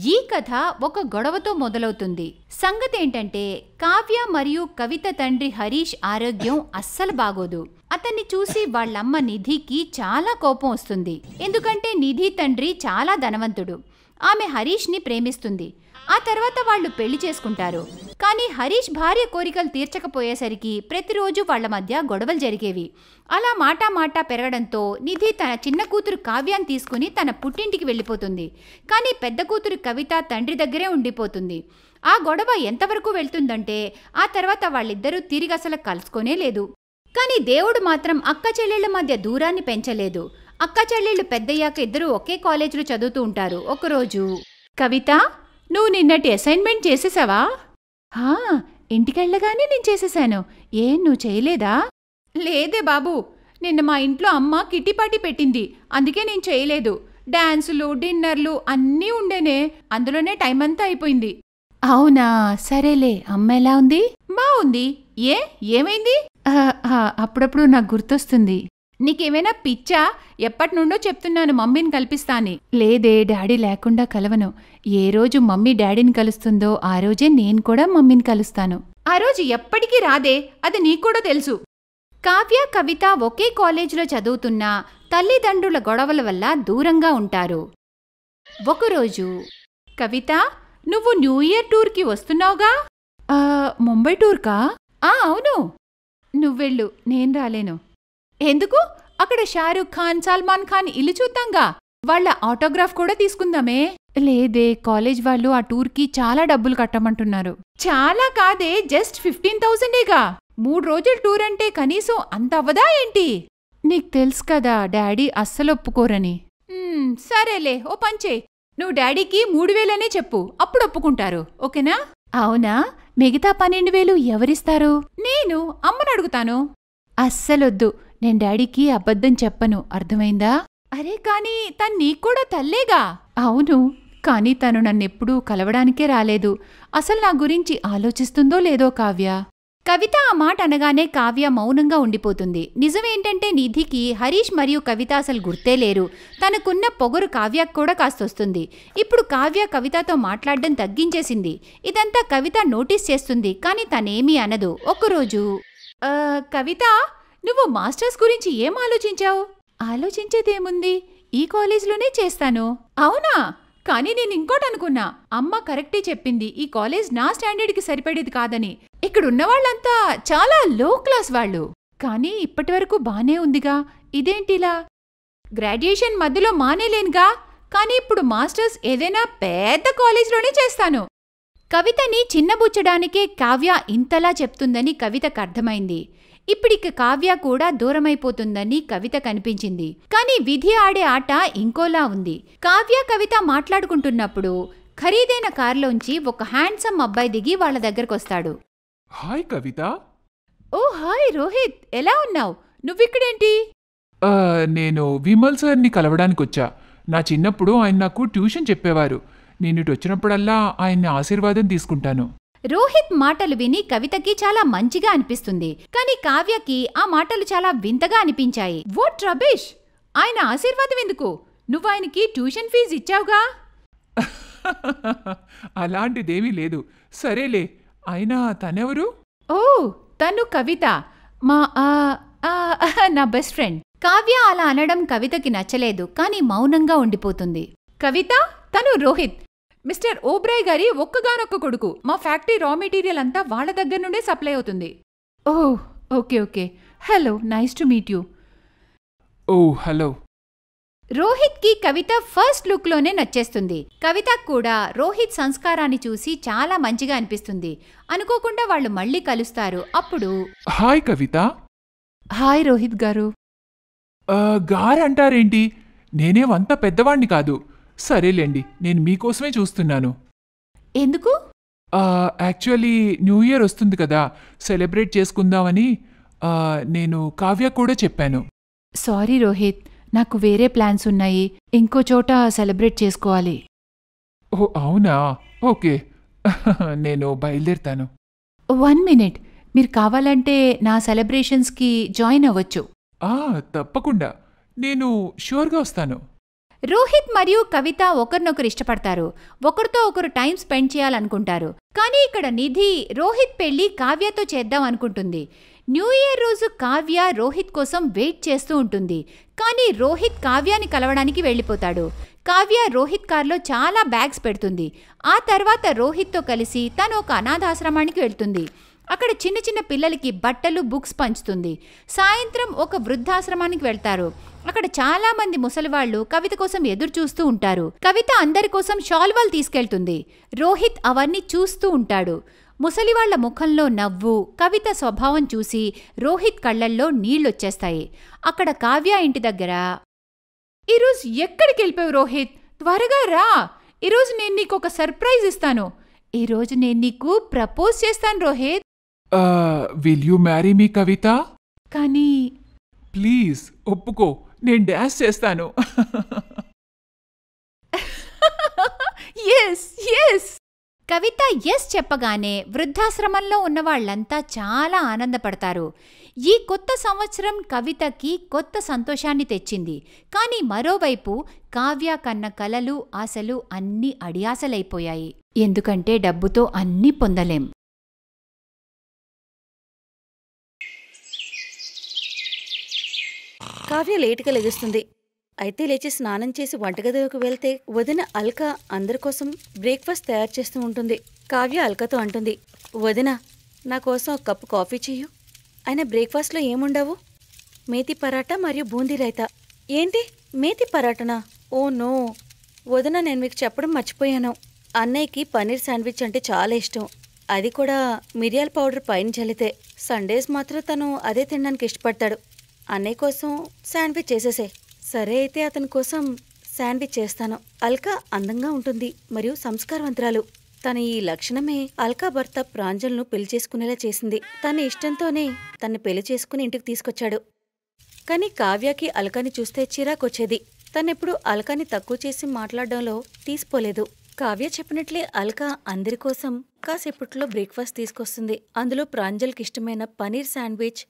ఈ కథ ఒక గొడవతో మొదలవుతుంది. సంగతేంటంటే కావ్య మరియు కవిత తండ్రి హరీష్ ఆరోగ్యం అస్సలు బాగోదు. అతన్ని చూసి వాళ్ళమ్మ నిధికి చాలా కోపం వస్తుంది. ఎందుకంటే నిధి తండ్రి చాలా ధనవంతుడు. ఆమె హరీష్ని ప్రేమిస్తుంది. ఆ తర్వాత వాళ్ళు పెళ్లి చేసుకుంటారు. కానీ హరీష్ భార్య కోరికలు తీర్చకపోయేసరికి ప్రతిరోజు వాళ్ల మధ్య గొడవలు జరిగేవి. అలా మాటా పెరగడంతో నిధి తన చిన్న కూతురు కావ్యాన్ని తీసుకుని తన పుట్టింటికి వెళ్ళిపోతుంది. కానీ పెద్ద కూతురు కవిత తండ్రి దగ్గరే ఉండిపోతుంది. ఆ గొడవ ఎంతవరకు వెళ్తుందంటే ఆ తర్వాత వాళ్ళిద్దరూ తిరిగి అసలు కలుసుకోనే లేదు. కానీ దేవుడు మాత్రం అక్క చెల్లెళ్ల మధ్య దూరాన్ని పెంచలేదు. అక్క చెల్లెళ్ళు పెద్దయ్యాక ఇద్దరూ ఒకే కాలేజీలో చదువుతూ ఉంటారు. ఒకరోజు, కవిత, నువ్వు నిన్నటి అసైన్మెంట్ చేసేసావా? ఇంటికెళ్ళగానే నేను చేసేసాను. నువ్వు చేయలేదా? లేదే బాబు, నిన్న మా ఇంట్లో అమ్మ కిట్టి పార్టీ పెట్టింది, అందుకే నేను చేయలేదు. డాన్సులు, డిన్నర్లు అన్నీ ఉండేనే, అందులోనే టైం అంతా అయిపోయింది. అవునా, సరేలే. అమ్మ ఎలా ఉంది? బాగుంది. ఏమైంది? అప్పుడప్పుడు నాకు గుర్తొస్తుంది. నీకేమైనా పిచ్చా? ఎప్పటి నుండో చెప్తున్నాను మమ్మీని కల్పిస్తాని. లేదే, డాడీ లేకుండా కలవను. ఏ రోజు మమ్మీ డాడీని కలుస్తుందో ఆ రోజే నేను కూడా మమ్మీని కలుస్తాను. ఆ రోజు ఎప్పటికీ రాదే, అది నీకు కూడా తెలుసు. కావ్య, కవిత ఒకే కాలేజీలో చదువుతున్నా తల్లిదండ్రుల గొడవల వల్ల దూరంగా ఉంటారు. ఒకరోజు, కవిత, నువ్వు న్యూ ఇయర్ టూర్కి వస్తున్నావుగా? ముంబై టూర్కా? అవును. నువ్వెళ్ళు, నేను రాలేను. ఎందుకు? అక్కడ షారూఖ్ ఖాన్, సల్మాన్ ఖాన్ ఇల్లు చూద్దాంగా. వాళ్ళ ఆటోగ్రాఫ్ కూడా తీసుకుందామే. లేదే, కాలేజ్ వాళ్ళు ఆ టూర్కి చాలా డబ్బులు కట్టమంటున్నారు. చాలా కాదే, జస్ట్ 15,000ఏగా. 3 రోజుల టూర్ అంటే కనీసం అంత అవ్వదా ఏంటి? నీకు తెలుసు కదా, డాడీ అస్సలు ఒప్పుకోరని. సరేలే, ఓ పంచే. నువ్వు డాడీకి 3,000 చెప్పు, అప్పుడు ఒప్పుకుంటారు. ఓకేనా? అవునా? మిగతా 12,000 ఎవరిస్తారు? నేను అమ్మని అడుగుతాను. అస్సలొద్దు, నేను డాడీకి అబద్ధం చెప్పను, అర్థమైందా? అరే కానీ తను నీకూడా తల్లేగా. అవును, కానీ తను నన్నెప్పుడూ కలవడానికే రాలేదు. అసలు నా గురించి ఆలోచిస్తుందో లేదో కావ్య. కవిత ఆ మాట అనగానే కావ్య మౌనంగా ఉండిపోతుంది. నిజమేంటంటే నిధికి హరీష్ మరియు కవిత అసలు గుర్తే లేరు. తనకున్న పొగరు కావ్యకు కూడా కాస్తొస్తుంది. ఇప్పుడు కావ్య కవితతో మాట్లాడడం తగ్గించేసింది. ఇదంతా కవిత నోటీస్ చేస్తుంది, కానీ తనేమీ అనదు. ఒకరోజు, కవిత, నువ్వు మాస్టర్స్ గురించి ఏం ఆలోచించావు? ఆలోచించేదేముంది, ఈ కాలేజ్లోనే చేస్తాను. అవునా? కానీ నేను ఇంకోటనుకున్నా. అమ్మ కరెక్టే చెప్పింది, ఈ కాలేజ్ నా స్టాండర్డ్కి సరిపడేది కాదని. ఇక్కడున్నవాళ్లంతా చాలా లో క్లాస్ వాళ్ళు. కానీ ఇప్పటివరకు బానే ఉందిగా, ఇదేంటిలా? గ్రాడ్యుయేషన్ మధ్యలో మానేలేనుగా, కానీ ఇప్పుడు మాస్టర్స్ ఏదైనా పెద్ద కాలేజ్లోనే చేస్తాను. కవితని చిన్నబుచ్చడానికే కావ్య ఇంతలా చెప్తుందని కవితకు అర్థమైంది. ఇప్పుడిక కావ్య కూడా దూరమైపోతుందని కవిత కనిపించింది. కానీ విధి ఆడే ఆట ఇంకోలా ఉంది. కావ్య, కవిత మాట్లాడుకుంటున్నప్పుడు ఖరీదైన కారులోంచి ఒక హ్యాండ్సమ్ అబ్బాయి దిగి వాళ్ల దగ్గరకొస్తాడు. హాయ్ కవిత. ఓ హాయ్ రోహిత్, ఎలా ఉన్నావు? నువ్విక్కడేంటి? నేను విమల్ సార్ని కలవడానికొచ్చా. నా చిన్నప్పుడు ఆయన నాకు ట్యూషన్ చెప్పేవారు. నేనిటు వచ్చినప్పుడల్లా ఆయన్ని ఆశీర్వాదం తీసుకుంటాను. రోహిత్ మాటలు విని కవితకి చాలా మంచిగా అనిపిస్తుంది. కానీ కావ్యకి ఆ మాటలు చాలా వింతగా అనిపించాయి. What rubbish! ఆయన ఆశీర్వాదం ఎందుకు? నువ్వు ఆయనకి ట్యూషన్ ఫీజు ఇచ్చావుగా. అలాంటిదేమీ లేదు. సరేలే, అయినా తనెవరు? ఓ, తను కవిత, మా నా బెస్ట్ ఫ్రెండ్. కావ్య అలా అనడం కవితకి నచ్చలేదు, కానీ మౌనంగా ఉండిపోతుంది. కవిత, తను రోహిత్, మిస్టర్ ఓబ్రాయ్ గారి ఒక్కగానొక్క కొడుకు. మా ఫ్యాక్టరీ రా మెటీరియల్ అంతా వాళ్ళ దగ్గర నుండే సప్లై అవుతుంది. Oh, okay. Hello, nice to meet you. Oh hello. రోహిత్కి కవిత ఫస్ట్ లుక్లోనే నచ్చేస్తుంది. కవితకు కూడా రోహిత్ సంస్కారాన్ని చూసి చాలా మంచిగా అనిపిస్తుంది. అనుకోకుండా వాళ్ళు మళ్ళీ కలుస్తారు. అప్పుడు, హాయ్ కవిత. హాయ్ రోహిత్ గారు. గారంటారేంటి? నేనేమంత పెద్దవాణ్ణి కాదు. సరేలేండి, నేను మీకోసమే చూస్తున్నాను. ఎందుకు? యాక్చువల్లీ న్యూ ఇయర్ వస్తుంది కదా, సెలబ్రేట్ చేసుకుందామని నేను కావ్య కూడా చెప్పాను. సారీ రోహిత్, నాకు వేరే ప్లాన్స్ ఉన్నాయి. ఇంకో చోట సెలబ్రేట్ చేసుకోవాలి. ఓ అవునా, ఓకే. నేను బయలుదేరుతాను. 1 మినిట్, మీరు కావాలంటే నా సెలబ్రేషన్స్కి జాయిన్ అవ్వచ్చు. తప్పకుండా, నేను ష్యూర్గా వస్తాను. రోహిత్ మరియు కవిత ఒకరినొకరు ఇష్టపడతారు. ఒకరితో ఒకరు టైం స్పెండ్ చేయాలనుకుంటారు. కానీ ఇక్కడ నిధి రోహిత్ పెళ్లి కావ్యతో చేద్దాం అనుకుంటుంది. న్యూ ఇయర్ రోజు కావ్య రోహిత్ కోసం వెయిట్ చేస్తూ ఉంటుంది. కానీ రోహిత్ కావ్యాని కలవడానికి వెళ్ళిపోతాడు. కావ్య రోహిత్ కార్లో చాలా బ్యాగ్స్ పెడుతుంది. ఆ తర్వాత రోహిత్తో కలిసి తను ఒక అనాథాశ్రమానికి వెళ్తుంది. అక్కడ చిన్న చిన్న పిల్లలకి బట్టలు, బుక్స్ పంచుతుంది. సాయంత్రం ఒక వృద్ధాశ్రమానికి వెళ్తారు. అక్కడ చాలా మంది ముసలివాళ్లు కవిత కోసం ఎదురు చూస్తూ ఉంటారు. కవిత అందరి కోసం షాల్వాలు తీసుకెళ్తుంది. రోహిత్ అవన్నీ చూస్తూ ఉంటాడు. ముసలివాళ్ల ముఖంలో నవ్వు, కవిత స్వభావం చూసి రోహిత్ కళ్లల్లో నీళ్లొచ్చేస్తాయి. అక్కడ కావ్య ఇంటి దగ్గర, ఈరోజు ఎక్కడికి వెళ్ళిపోయావు రోహిత్? త్వరగా రా, ఈరోజు నేను నీకు ఒక సర్ప్రైజ్ ఇస్తాను. ఈరోజు నేను నీకు ప్రపోజ్ చేస్తాను Rohit. Will you marry me Kavitha? కానీ ప్లీజ్ ఒప్పుకో, నేను డాన్స్ చేస్తాను. Yes yes. కవిత ఎస్ చెప్పగానే వృద్ధాశ్రమంలో ఉన్న వాళ్ళంతా చాలా ఆనందపడతారు. ఈ కొత్త సంవత్సరం కవితకి కొత్త సంతోషాన్ని తెచ్చింది. కానీ మరోవైపు కావ్య కన్న కలలు, ఆశలు అన్నీ అడియాసలైపోయాయి. ఎందుకంటే డబ్బుతో అన్నీ పొందలేం. కావ్య లేటుగా లెగుస్తుంది. అయితే లేచి స్నానం చేసి వంటగదిలోకి వెళ్తే వదిన అల్కా అందరి కోసం బ్రేక్ఫాస్ట్ తయారు చేస్తూ ఉంటుంది. కావ్య అల్కాతో అంటుంది, వదిన, నా కోసం ఒక కప్పు కాఫీ చెయ్యు. అయినా బ్రేక్ఫాస్ట్లో ఏముండవు? మేతి పరాటా మరియు బూందీ రైతా. ఏంటి, మేతి పరాటనా? ఓ నో వదిన, నేను మీకు చెప్పడం మర్చిపోయాను. అన్నయ్యకి పన్నీర్ శాండ్విచ్ అంటే చాలా ఇష్టం. అది కూడా మిరియాల పౌడర్ పైన చల్లితే. సండేస్ మాత్రం తను అదే తినడానికి ఇష్టపడతాడు. అన్నయ్య కోసం శాండ్విచ్ చేసేసే. సరే, అయితే అతని కోసం శాండ్విచ్ చేస్తాను. అల్కా అందంగా ఉంటుంది మరియు సంస్కారవంతురాలు. తన ఈ లక్షణమే అల్కా భర్త ప్రాంజల్ను పెళ్లి చేసుకునేలా చేసింది. తన ఇష్టంతోనే తన్ని పెళ్లి చేసుకుని ఇంటికి తీసుకొచ్చాడు. కానీ కావ్యకి అల్కాని చూస్తే చిరాకొచ్చేది. తనెప్పుడు అల్కాని తక్కువ చేసి మాట్లాడడంలో తీసిపోలేదు. కావ్య చెప్పినట్లే అల్కా అందరి కోసం కాసేపట్లో బ్రేక్ఫాస్ట్ తీసుకొస్తుంది. అందులో ప్రాంజల్కి ఇష్టమైన పనీర్ శాండ్విచ్,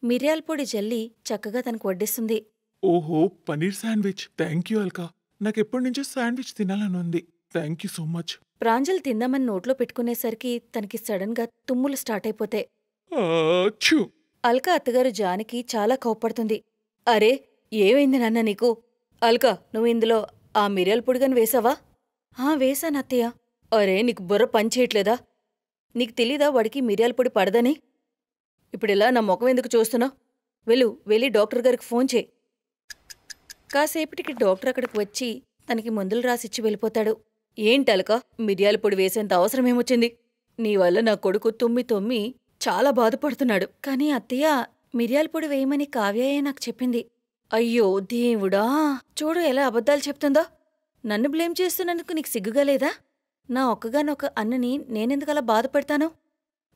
మిరియాల పొడి జల్లి చక్కగా తనకు వడ్డిస్తుంది. ఓహో, paneer sandwich. Thank you Alka, నాకెప్పటి నుంచో శాండ్విచ్ తినాలని ఉంది. Thank you so much. Pranjal తిందామని నోట్లో పెట్టుకునేసరికి తనకి సడన్ గా తుమ్ములు స్టార్ట్ అయిపోతాయి. అల్కా అత్తగారు జానకి చాలా కోప్పడుతుంది. అరే, ఏమైంది నాన్న నీకు? అల్కా, నువ్వు ఇందులో ఆ మిరియాల పొడిగాని వేసావా? వేశాను అత్తయ్య. అరే, నీకు బుర్ర పనిచేయట్లేదా? నీకు తెలీదా వాడికి మిరియాల పొడి పడదని? ఇప్పుడిలా నా ముఖం ఎందుకు చూస్తున్నావు? వెళ్ళి డాక్టర్ గారికి ఫోన్ చేయి. కాసేపటికి డాక్టర్ అక్కడికి వచ్చి తనకి మందులు రాసిచ్చి వెళ్ళిపోతాడు. ఏంటలకా, మిరియాల పొడి వేసేంత అవసరమేమొచ్చింది? నీ వల్ల నా కొడుకు తుమ్మి చాలా బాధపడుతున్నాడు. కానీ అత్తయ్య, మిరియాల పొడి వేయమని కావ్యయే నాకు చెప్పింది. అయ్యో దేవుడా, చూడు ఎలా అబద్ధాలు చెప్తుందో. నన్ను బ్లేమ్ చేస్తున్నందుకు నీకు సిగ్గుగా లేదా? నా ఒక్కగానొక్క అన్నని నేనెందుకలా బాధపెడతాను?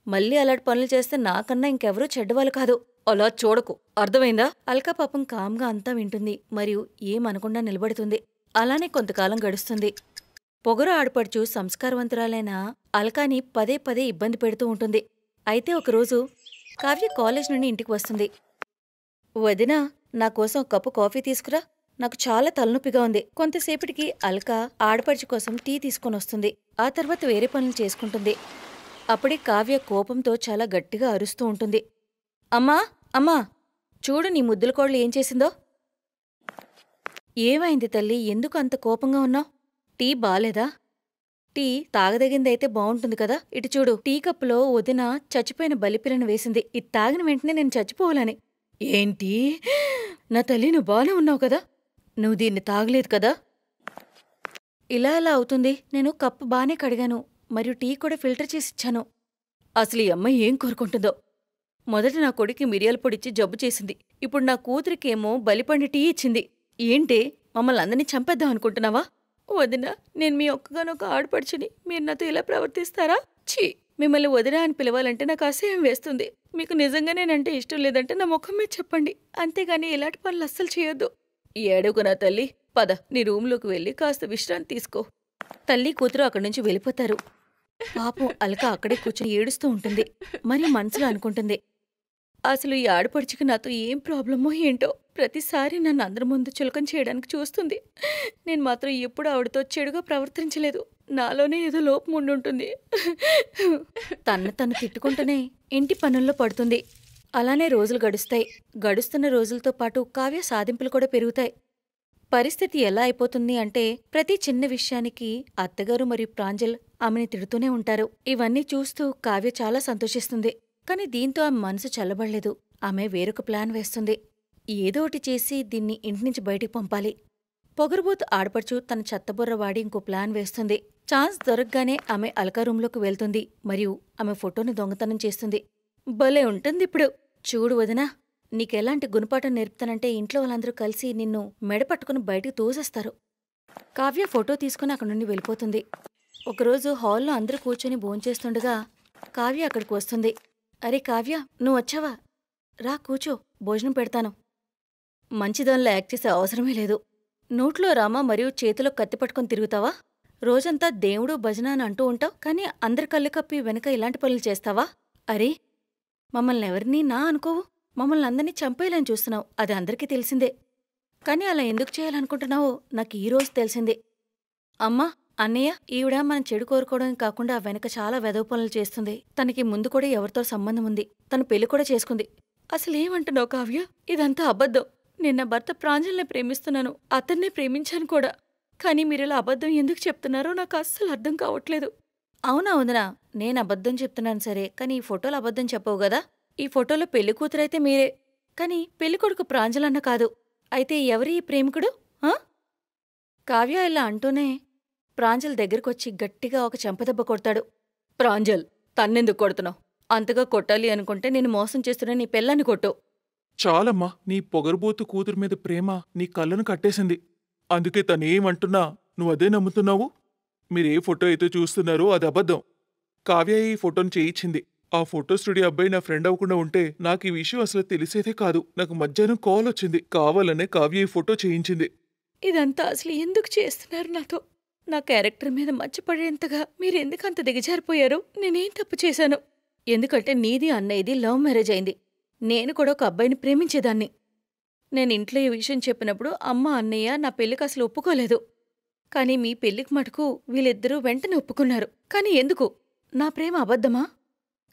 మళ్ళీ అలాంటి పనులు చేస్తే నాకన్నా ఇంకెవరూ చెడ్డవాళ్ళు కాదు. అలా చూడకు, అర్థమైందా? అల్కా పాపం కామ్గా అంతా వింటుంది మరియు ఏమనకుండా నిలబడుతుంది. అలానే కొంతకాలం గడుస్తుంది. పొగరు ఆడపడుచు సంస్కారవంతురాలైన అల్కాని పదే పదే ఇబ్బంది పెడుతూ ఉంటుంది. అయితే ఒకరోజు కావ్య కాలేజ్ నుండి ఇంటికి వస్తుంది. వదినా, నా కోసం ఒక కప్పు కాఫీ తీసుకురా, నాకు చాలా తలనొప్పిగా ఉంది. కొంతసేపటికి అల్కా ఆడపడుచు కోసం టీ తీసుకొని వస్తుంది. ఆ తర్వాత వేరే పనులు చేసుకుంటుంది. అప్పుడే కావ్య కోపంతో చాలా గట్టిగా అరుస్తూ ఉంటుంది. అమ్మా, చూడు నీ ముద్దుల కోడలు ఏం చేసిందో. ఏమైంది తల్లి, ఎందుకు అంత కోపంగా ఉన్నావు? టీ బాలేదా? టీ తాగదగిందైతే బావుంటుంది కదా. ఇటు చూడు, టీ కప్పులో వదిన చచ్చిపోయిన బలిపిల్లను వేసింది. ఇది తాగిన వెంటనే నేను చచ్చిపోవాలని. ఏంటి? నా తల్లి, నువ్వు బానే ఉన్నావు కదా? నువ్వు దీన్ని తాగలేదు కదా? ఇలా ఎలా అవుతుంది? నేను కప్పు బానే కడిగాను మరియు టీ కూడా ఫిల్టర్ చేసిచ్చాను. అసలు ఈ అమ్మాయి ఏం కోరుకుంటుందో. మొదట నా కొడుక్కి మిరియాల పొడిచ్చి జబ్బు చేసింది. ఇప్పుడు నా కూతురికేమో బలిపండి టీ ఇచ్చింది. ఏంటే, మమ్మల్ని అందరినీ చంపేద్దాం అనుకుంటున్నావా? వదినా, నేను మీ ఒక్కగానొక ఆడపడుచుని. మీరు నాతో ఇలా ప్రవర్తిస్తారా? ఛీ, మిమ్మల్ని వదినా అని పిలవాలంటే నాకు అసహ్యం వేస్తుంది. మీకు నిజంగా నేనంటే ఇష్టం లేదంటే నా ముఖం మీద చెప్పండి. అంతేగాని ఇలాంటి పనులు అస్సలు చేయొద్దు. ఏడోకు నా తల్లి, పద నీ రూంలోకి వెళ్ళి కాస్త విశ్రాంతి తీసుకో. తల్లి కూతురు అక్కడి నుంచి వెళ్ళిపోతారు. పాపం అల్కా అక్కడే కూర్చుని ఏడుస్తూ ఉంటుంది. మరి మనసులో అనుకుంటుంది, అసలు ఈ ఆడపడుచుకి నాతో ఏం ప్రాబ్లమో ఏంటో ప్రతిసారి నన్ను అందరి ముందు చులకన చేయడానికి చూస్తుంది. నేను మాత్రం ఎప్పుడు ఆవిడతో చెడుగా ప్రవర్తించలేదు. నాలోనే ఏదో లోపం ఉండుంటుంది. తన్ను తిట్టుకుంటూనే ఇంటి పనుల్లో పడుతుంది. అలానే రోజులు గడుస్తాయి. గడుస్తున్న రోజులతో పాటు కావ్య సాధింపులు కూడా పెరుగుతాయి. పరిస్థితి ఎలా అయిపోతుంది అంటే ప్రతి చిన్న విషయానికి అత్తగారు మరియు ప్రాంజల్ ఆమెని తిడుతూనే ఉంటారు. ఇవన్నీ చూస్తూ కావ్య చాలా సంతోషిస్తుంది. కాని దీంతో ఆమె మనసు చల్లబడలేదు. ఆమె వేరొక ప్లాన్ వేస్తుంది. ఏదోటి చేసి దీన్ని ఇంటినుంచి బయటికి పంపాలి. పొగరుబోతు ఆడపడుచు తన చెత్తబుర్ర వాడి ఇంకో ప్లాన్ వేస్తుంది. ఛాన్స్ దొరకగానే ఆమె అల్కా రూంలోకి వెళ్తుంది మరియు ఆమె ఫోటోని దొంగతనం చేస్తుంది. భలే ఉంటుందిప్పుడు. చూడు వదినా, నీకెలాంటి గుణపాఠం నేర్పుతానంటే ఇంట్లో వాళ్ళందరూ కలిసి నిన్ను మెడపట్టుకుని బయటికి తోసేస్తారు. కావ్య ఫోటో తీసుకుని అక్కడి నుండి వెళ్ళిపోతుంది. ఒకరోజు హాల్లో అందరూ కూర్చొని భోంచేస్తుండగా కావ్య అక్కడికి వస్తుంది. అరే కావ్య, నువ్వు వచ్చావా? రా కూచో, భోజనం పెడతాను. మంచిదానిలో యాక్ట్ చేసే అవసరమే లేదు. నోట్లో రామ మరియు చేతిలో కత్తి పట్టుకొని తిరుగుతావా? రోజంతా దేవుడు భజన అని అంటూ ఉంటావు, కానీ అందరి కళ్ళు కప్పి వెనక ఇలాంటి పనులు చేస్తావా? అరే, మమ్మల్ని ఎవరినీ నా అనుకోవు. మమ్మల్ని అందరినీ చంపేయాలని చూస్తున్నావు, అది అందరికీ తెలిసిందే. కానీ అలా ఎందుకు చేయాలనుకుంటున్నావో నాకు ఈరోజు తెలిసిందే. అమ్మా, అన్నయ్య, ఈవిడ మనం చెడు కోరుకోవడం కాకుండా వెనక చాలా వెధవ పనులు చేస్తుంది. తనకి ముందు కూడా ఎవరితో సంబంధం ఉంది. తను పెళ్లి కూడా చేసుకుంది. అసలేమంటున్నావు కావ్య? ఇదంతా అబద్ధం. నిన్న భర్త ప్రాంజల్నే ప్రేమిస్తున్నాను, అతన్నే ప్రేమించాను కూడా. కానీ మీరిలా అబద్ధం ఎందుకు చెప్తున్నారో నాకు అస్సలు అర్థం కావట్లేదు. అవునా వదినా, నేను అబద్ధం చెప్తున్నాను సరే, కానీ ఈ ఫోటోలో అబద్ధం చెప్పవు గదా? ఈ ఫోటోలో పెళ్లి కూతురైతే మీరే, కానీ పెళ్లికొడుకు ప్రాంజలన్న కాదు. అయితే ఎవరి ఈ ప్రేమికుడు? కావ్య ఇలా అంటూనే ప్రాంజల్ దగ్గరకొచ్చి గట్టిగా ఒక చెంపదెబ్బ కొడతాడు. ప్రాంజల్, తన్నెందుకు కొడుతున్నావు? అంతగా కొట్టాలి అనుకుంటే నేను మోసం చేస్తున్న నీ పెళ్ళాన్ని కొట్టు. చాలమ్మా, నీ పొగరుబోతు కూతురు మీద ప్రేమ నీ కళ్ళను కట్టేసింది. అందుకే తనేమంటున్నా నువ్వదే నమ్ముతున్నావు. మీరే ఫోటో అయితే చూస్తున్నారో అది అబద్ధం. కావ్య ఈ ఫోటోను చేయించింది. ఆ ఫోటో స్టూడియో అబ్బాయి నా ఫ్రెండ్ అవ్వకుండా ఉంటే నాకు ఈ విషయం అసలు తెలిసేదే కాదు. నాకు మధ్యాహ్నం కాల్ వచ్చింది. కావాలనే కావ్య ఈ ఫోటో చేయించింది. ఇదంతా అసలు ఎందుకు చేస్తున్నారు నాతో? నా క్యారెక్టర్ మీద మర్చిపడేంతగా మీరెందుకంత దిగజారిపోయారు? నేనేం తప్పు చేశాను? ఎందుకంటే నీది అన్నయ్యది లవ్ మ్యారేజ్ అయింది. నేను కూడా ఒక అబ్బాయిని ప్రేమించేదాన్ని. నేను ఇంట్లో ఈ విషయం చెప్పినప్పుడు అమ్మ, అన్నయ్య నా పెళ్లికి అసలు ఒప్పుకోలేదు. కానీ మీ పెళ్లికి మటుకు వీళ్ళిద్దరూ వెంటనే ఒప్పుకున్నారు. కానీ ఎందుకు? నా ప్రేమ అబద్ధమా?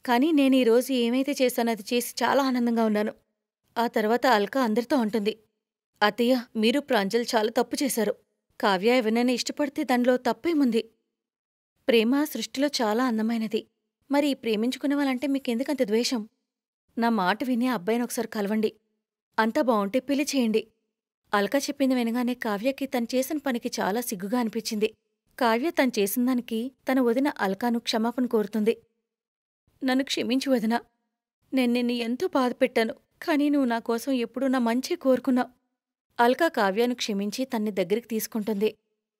కానీ నేను ఈరోజు ఏమైతే చేశానో అది చేసి చాలా ఆనందంగా ఉన్నాను. ఆ తర్వాత అల్కా అందరితో అంటుంది, అత్తయ్య, మీరు ప్రాంజల్ చాలా తప్పు చేశారు. కావ్య ఎవరినైనా ఇష్టపడితే దానిలో తప్పేముంది? ప్రేమ సృష్టిలో చాలా అందమైనది. మరి ప్రేమించుకునే వాళ్ళంటే మీకెందుకంత ద్వేషం? నా మాట విని అబ్బాయిని ఒకసారి కలవండి. అంతా బావుంటే పెళ్లి చేయండి. అల్కా చెప్పింది వినగానే కావ్యకి తను చేసిన పనికి చాలా సిగ్గుగా అనిపించింది. కావ్య తను చేసిందానికి తన వదిన అల్కాను క్షమాపణ కోరుతుంది. నన్ను క్షమించు వదినా. నేను నిన్ను ఎంతో బాధపెట్టాను, కానీ నువ్వు నా కోసం ఎప్పుడూ నా మంచే కోరుకున్నావు. అల్కా కావ్యను క్షమించి తన్ని దగ్గరికి తీసుకుంటుంది.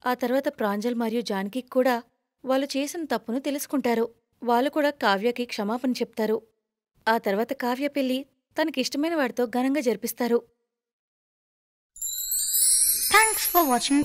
ఆ తర్వాత ప్రాంజల్ మరియు జానకి కూడా వాళ్ళు చేసిన తప్పును తెలుసుకుంటారు. వాళ్ళు కూడా కావ్యకి క్షమాపణ చెప్తారు. ఆ తర్వాత కావ్య పెళ్లి తనకిష్టమైన వాడితో ఘనంగా జరిపిస్తారు. Thanks for watching.